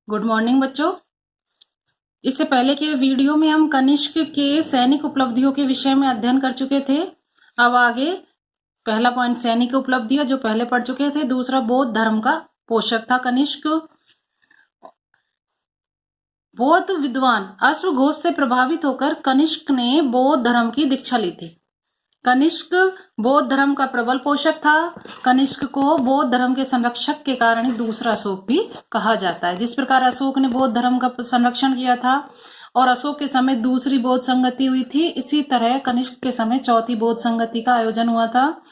Good morning बच्चों। इससे पहले के वीडियो में हम कनिष्क के सैनिक उपलब्धियों के विषय में अध्ययन कर चुके थे। अब आगे पहला पॉइंट सैनिक उपलब्धियां जो पहले पढ़ चुके थे। दूसरा बौद्ध धर्म का पोषक था कनिष्क। बौद्ध विद्वान अश्वघोष से प्रभावित होकर कनिष्क ने बौद्ध धर्म की दीक्षा ली थी। कनिष्क बौद्ध धर्म का प्रबल पोषक था। कनिष्क को बौद्ध धर्म के संरक्षक के कारण ही दूसरा अशोक भी कहा जाता है। जिस प्रकार अशोक ने बौद्ध धर्म का संरक्षण किया था और अशोक के समय दूसरी बौद्ध संगति हुई थी, इसी तरह कनिष्क के समय चौथी बौद्ध संगति का आयोजन हुआ था।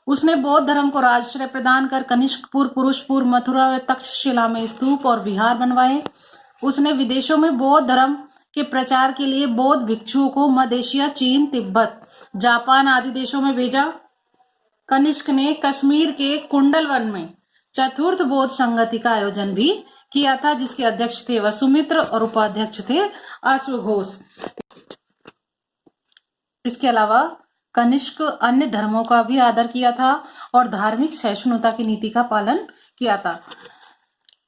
उसने बौद्ध धर्म को राजश्रय प्रदान कर कनिष्कपुर, पुरुषपुर, मथुरा व तक्षशिला में स्तूप और विहार बनवाए। उसने विदेशों में बौद्ध धर्म के प्रचार के लिए बौद्ध भिक्षुओं को मध्य एशिया, चीन, तिब्बत, जापान आदि देशों में भेजा। कनिष्क ने कश्मीर के कुंडल वन में चतुर्थ बौद्ध संगति का आयोजन भी किया था, जिसके अध्यक्ष थे वसुमित्र और उपाध्यक्ष थे अश्वघोष। इसके अलावा कनिष्क अन्य धर्मों का भी आदर किया था और धार्मिक सहिष्णुता की नीति का पालन किया था।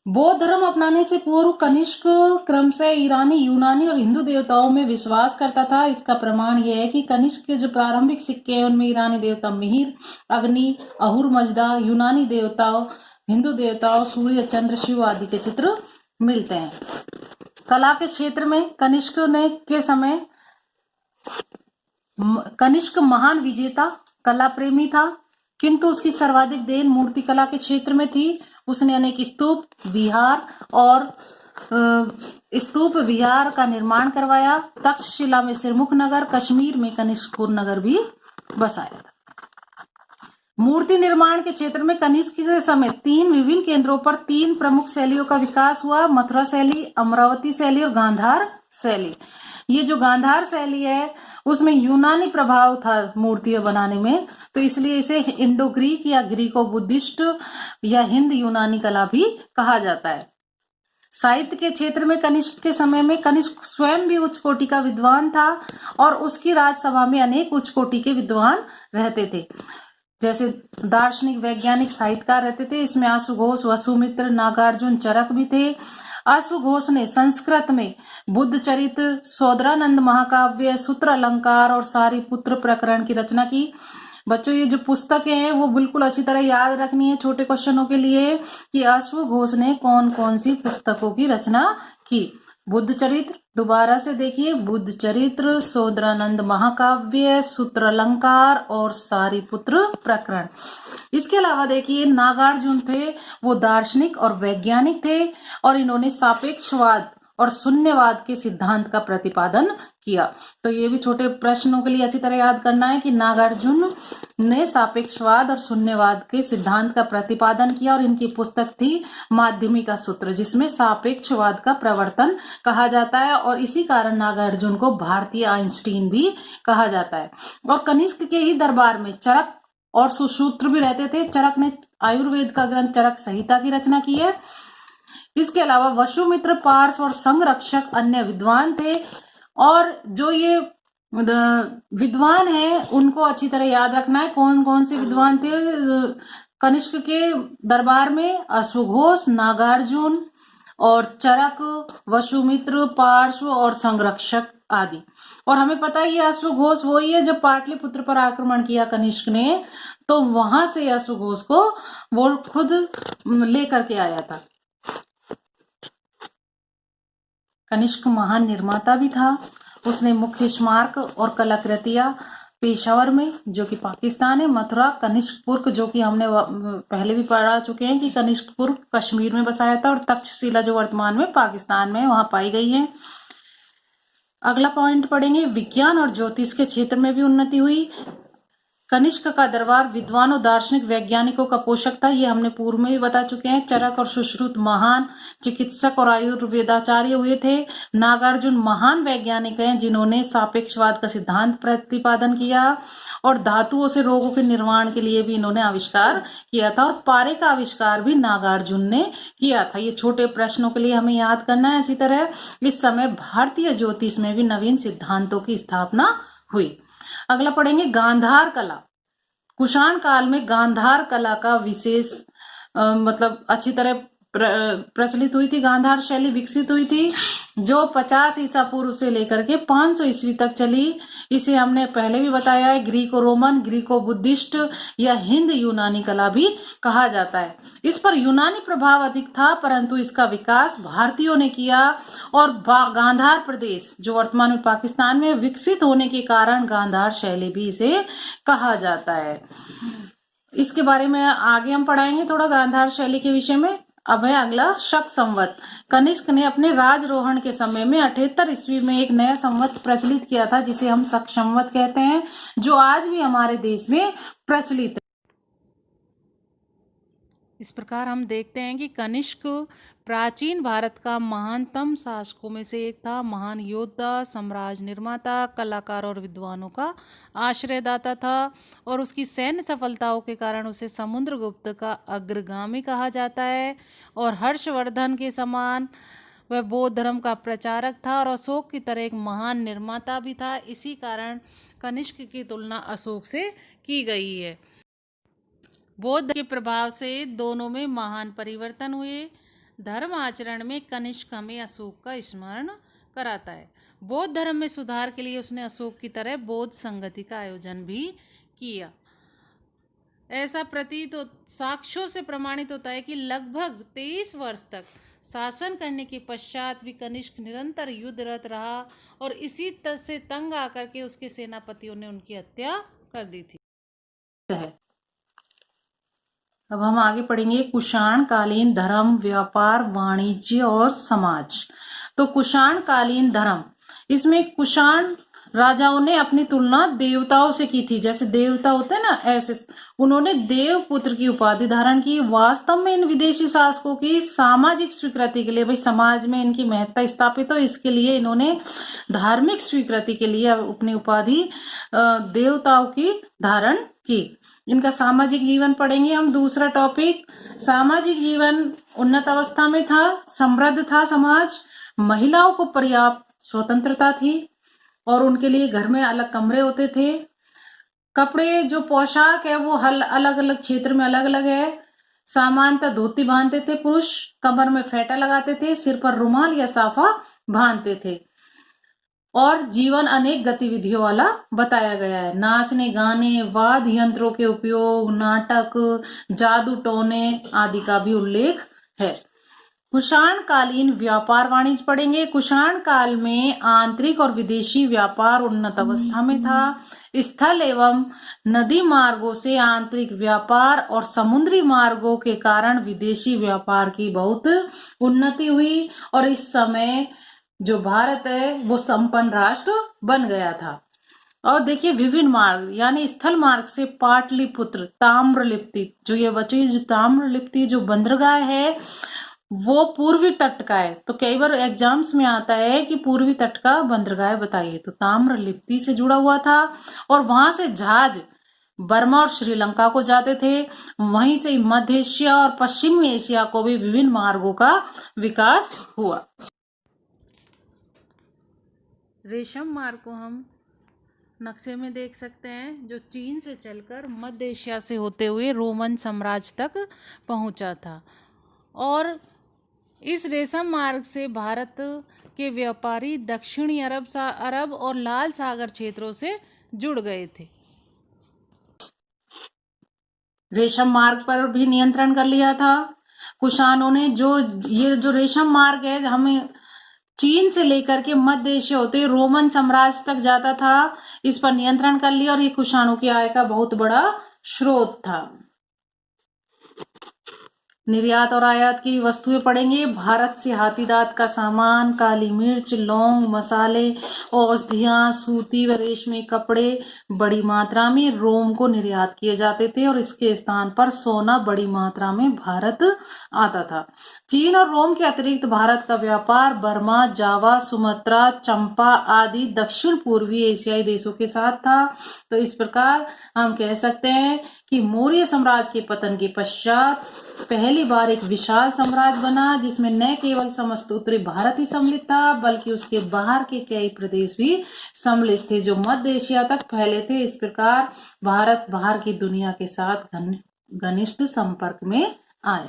बौद्ध धर्म अपनाने से पूर्व कनिष्क क्रमशः ईरानी, यूनानी और हिंदू देवताओं में विश्वास करता था। इसका प्रमाण यह है कि कनिष्क के जो प्रारंभिक सिक्के हैं उनमें ईरानी देवता मिहिर, अग्नि, अहुर मजदा, यूनानी देवताओं, हिंदू देवताओं सूर्य, चंद्र, शिव आदि के चित्र मिलते हैं। कला के क्षेत्र में कनिष्क के समय कनिष्क महान विजेता, कला प्रेमी था, किंतु उसकी सर्वाधिक देन मूर्ति कला के क्षेत्र में थी। उसने अनेक स्तूप, विहार और स्तूप विहार का निर्माण करवाया। तक्षशिला में सिरमुख नगर, कश्मीर में कनिष्कपुर नगर भी बसाया था। मूर्ति निर्माण के क्षेत्र में कनिष्क के समय 3 विभिन्न केंद्रों पर 3 प्रमुख शैलियों का विकास हुआ: मथुरा शैली, अमरावती शैली और गांधार शैली। ये जो गांधार शैली है उसमें यूनानी प्रभाव था मूर्तियां बनाने में, तो इसलिए इसे इंडो ग्रीक या ग्रीको बुद्धिस्ट या हिंद यूनानी कला भी कहा जाता है। साहित्य के क्षेत्र में कनिष्क के समय में कनिष्क स्वयं भी उच्च कोटि का विद्वान था और उसकी राजसभा में अनेक उच्च कोटि के विद्वान रहते थे, जैसे दार्शनिक, वैज्ञानिक, साहित्यकार रहते थे। इसमें अश्वघोष, वसुमित्र, नागार्जुन, चरक भी थे। अश्वघोष ने संस्कृत में बुद्ध चरित, सौदरानंद महाकाव्य, सूत्र अलंकार और सारीपुत्र प्रकरण की रचना की। बच्चों ये जो पुस्तकें हैं वो बिल्कुल अच्छी तरह याद रखनी है छोटे क्वेश्चनों के लिए कि अश्वघोष ने कौन कौन सी पुस्तकों की रचना की। बुद्ध चरित्र, दोबारा से देखिए, बुद्ध चरित्र, सौदरानंद महाकाव्य, सूत्र अलंकार और सारीपुत्र प्रकरण। इसके अलावा देखिए नागार्जुन थे, वो दार्शनिक और वैज्ञानिक थे और इन्होंने सापेक्षवाद और शून्यवाद के सिद्धांत का प्रतिपादन किया। तो ये भी छोटे प्रश्नों के लिए अच्छी तरह याद करना है कि नागार्जुन ने सापेक्षवाद और शून्यवाद के सिद्धांत का प्रतिपादन किया और इनकी पुस्तक थी माध्यमी का सूत्र, जिसमें सापेक्षवाद का प्रवर्तन कहा जाता है और इसी कारण नागार्जुन को भारतीय आइंस्टीन भी कहा जाता है। और कनिष्क के ही दरबार में चरक और सुश्रुत भी रहते थे। चरक ने आयुर्वेद का ग्रंथ चरक संहिता की रचना की है। इसके अलावा वसुमित्र, पार्श और संरक्षक अन्य विद्वान थे और जो ये विद्वान हैं उनको अच्छी तरह याद रखना है कौन कौन से विद्वान थे कनिष्क के दरबार में: अश्वघोष, नागार्जुन और चरक, वसुमित्र, पार्श्व और संरक्षक आदि। और हमें पता है ये अश्वघोष वही है जब पाटलिपुत्र पर आक्रमण किया कनिष्क ने, तो वहां से अश्वघोष को वो खुद लेकर के आया था। कनिष्क महान निर्माता भी था। उसने मुख्य स्मारक और कलाकृतियां पेशावर में, जो कि पाकिस्तान है, मथुरा, कनिष्कपुर जो कि हमने पहले भी पढ़ा चुके हैं कि कनिष्कपुर कश्मीर में बसाया था, और तक्षशिला जो वर्तमान में पाकिस्तान में वहां पाई गई है। अगला पॉइंट पढ़ेंगे, विज्ञान और ज्योतिष के क्षेत्र में भी उन्नति हुई। कनिष्क का दरबार विद्वानों, दार्शनिक, वैज्ञानिकों का पोषक था। ये हमने पूर्व में भी बता चुके हैं। चरक और सुश्रुत महान चिकित्सक और आयुर्वेदाचार्य हुए थे। नागार्जुन महान वैज्ञानिक हैं जिन्होंने सापेक्षवाद का सिद्धांत प्रतिपादन किया और धातुओं से रोगों के निर्माण के लिए भी इन्होंने आविष्कार किया था, और पारे का आविष्कार भी नागार्जुन ने किया था। ये छोटे प्रश्नों के लिए हमें याद करना है अच्छी तरह। इस समय भारतीय ज्योतिष में भी नवीन सिद्धांतों की स्थापना हुई। अगला पढ़ेंगे गांधार कला। कुषाण काल में गांधार कला का विशेष मतलब अच्छी तरह प्रचलित हुई थी, गांधार शैली विकसित हुई थी, जो 50 ईसा पूर्व से लेकर के 500 ईस्वी तक चली। इसे हमने पहले भी बताया है, ग्रीको रोमन, ग्रीको बुद्धिस्ट या हिंद यूनानी कला भी कहा जाता है। इस पर यूनानी प्रभाव अधिक था, परंतु इसका विकास भारतीयों ने किया और गांधार प्रदेश जो वर्तमान में पाकिस्तान में विकसित होने के कारण गांधार शैली भी इसे कहा जाता है। इसके बारे में आगे हम पढ़ाएंगे थोड़ा गांधार शैली के विषय में। अब है अगला शक संवत। कनिष्क ने अपने राजरोहण के समय में 78 ईस्वी में एक नया संवत प्रचलित किया था, जिसे हम शक संवत कहते हैं, जो आज भी हमारे देश में प्रचलित है। इस प्रकार हम देखते हैं कि कनिष्क प्राचीन भारत का महानतम शासकों में से एक था। महान योद्धा, साम्राज्य निर्माता, कलाकार और विद्वानों का आश्रयदाता था और उसकी सैन्य सफलताओं के कारण उसे समुद्रगुप्त का अग्रगामी कहा जाता है। और हर्षवर्धन के समान वह बौद्ध धर्म का प्रचारक था और अशोक की तरह एक महान निर्माता भी था। इसी कारण कनिष्क की तुलना अशोक से की गई है। बौद्ध के प्रभाव से दोनों में महान परिवर्तन हुए। धर्म आचरण में कनिष्क हमें अशोक का स्मरण कराता है। बौद्ध धर्म में सुधार के लिए उसने अशोक की तरह बौद्ध संगति का आयोजन भी किया। ऐसा प्रतीत साक्ष्यों से प्रमाणित होता है कि लगभग 23 वर्ष तक शासन करने के पश्चात भी कनिष्क निरंतर युद्धरत रहा और इसी से तंग आकर के उसके सेनापतियों ने उनकी हत्या कर दी थी। अब हम आगे पढ़ेंगे कुषाण कालीन धर्म, व्यापार, वाणिज्य और समाज। तो कुषाण कालीन धर्म, इसमें कुषाण राजाओं ने अपनी तुलना देवताओं से की थी। जैसे देवता होते हैं ना, ऐसे उन्होंने देवपुत्र की उपाधि धारण की। वास्तव में इन विदेशी शासकों की सामाजिक स्वीकृति के लिए, भाई समाज में इनकी महत्ता स्थापित हो, इसके लिए इन्होंने धार्मिक स्वीकृति के लिए अपनी उपाधि देवताओं की धारण की। इनका सामाजिक जीवन पढ़ेंगे हम। दूसरा टॉपिक, सामाजिक जीवन उन्नत अवस्था में था, समृद्ध था समाज, महिलाओं को पर्याप्त स्वतंत्रता थी और उनके लिए घर में अलग कमरे होते थे। कपड़े जो पोशाक है वो अलग अलग क्षेत्र में अलग अलग है। सामान्यतः धोती बांधते थे पुरुष, कमर में फेटा लगाते थे, सिर पर रुमाल या साफा बांधते थे और जीवन अनेक गतिविधियों वाला बताया गया है। नाचने, गाने, वाद्य यंत्रों के उपयोग, नाटक, जादू टोने आदि का भी उल्लेख है। कुषाण कालीन व्यापार वाणिज्य पढ़ेंगे। कुषाण काल में आंतरिक और विदेशी व्यापार उन्नत अवस्था में था। स्थल एवं नदी मार्गों से आंतरिक व्यापार और समुद्री मार्गों के कारण विदेशी व्यापार की बहुत उन्नति हुई और इस समय जो भारत है वो संपन्न राष्ट्र बन गया था। और देखिए विभिन्न मार्ग, यानी स्थल मार्ग से पाटलिपुत्र, ताम्रलिप्ति, जो ये बची जो ताम्रलिप्ति जो बंदरगाह है वो पूर्वी तट का है। तो कई बार एग्जाम्स में आता है कि पूर्वी तट का बंदरगाह बताइए, तो ताम्रलिप्ति से जुड़ा हुआ था और वहां से जहाज बर्मा और श्रीलंका को जाते थे। वहीं से मध्य एशिया और पश्चिमी एशिया को भी विभिन्न मार्गों का विकास हुआ। रेशम मार्ग को हम नक्शे में देख सकते हैं, जो चीन से चलकर मध्य एशिया से होते हुए रोमन साम्राज्य तक पहुंचा था और इस रेशम मार्ग से भारत के व्यापारी दक्षिणी अरब और लाल सागर क्षेत्रों से जुड़ गए थे। रेशम मार्ग पर भी नियंत्रण कर लिया था कुषाणों ने। ये जो रेशम मार्ग है हमें चीन से लेकर के मध्य एशिया होते रोमन साम्राज्य तक जाता था, इस पर नियंत्रण कर लिया और ये कुषाणों की आय का बहुत बड़ा स्रोत था। निर्यात और आयात की वस्तुएं पढ़ेंगे। भारत से हाथी दांत का सामान, काली मिर्च, लौंग, मसाले, औषधियां, सूती व रेशमी कपड़े बड़ी मात्रा में रोम को निर्यात किए जाते थे और इसके स्थान पर सोना बड़ी मात्रा में भारत आता था। चीन और रोम के अतिरिक्त भारत का व्यापार बर्मा, जावा, सुमात्रा, चंपा आदि दक्षिण पूर्वी एशियाई देशों के साथ था। तो इस प्रकार हम कह सकते हैं कि मौर्य साम्राज्य के पतन के पश्चात पहली बार एक विशाल साम्राज्य बना, जिसमें न केवल समस्त उत्तरी भारत ही सम्मिलित था बल्कि उसके बाहर के कई प्रदेश भी सम्मिलित थे जो मध्य एशिया तक फैले थे। इस प्रकार भारत बाहर की दुनिया के साथ घनिष्ठ संपर्क में आया।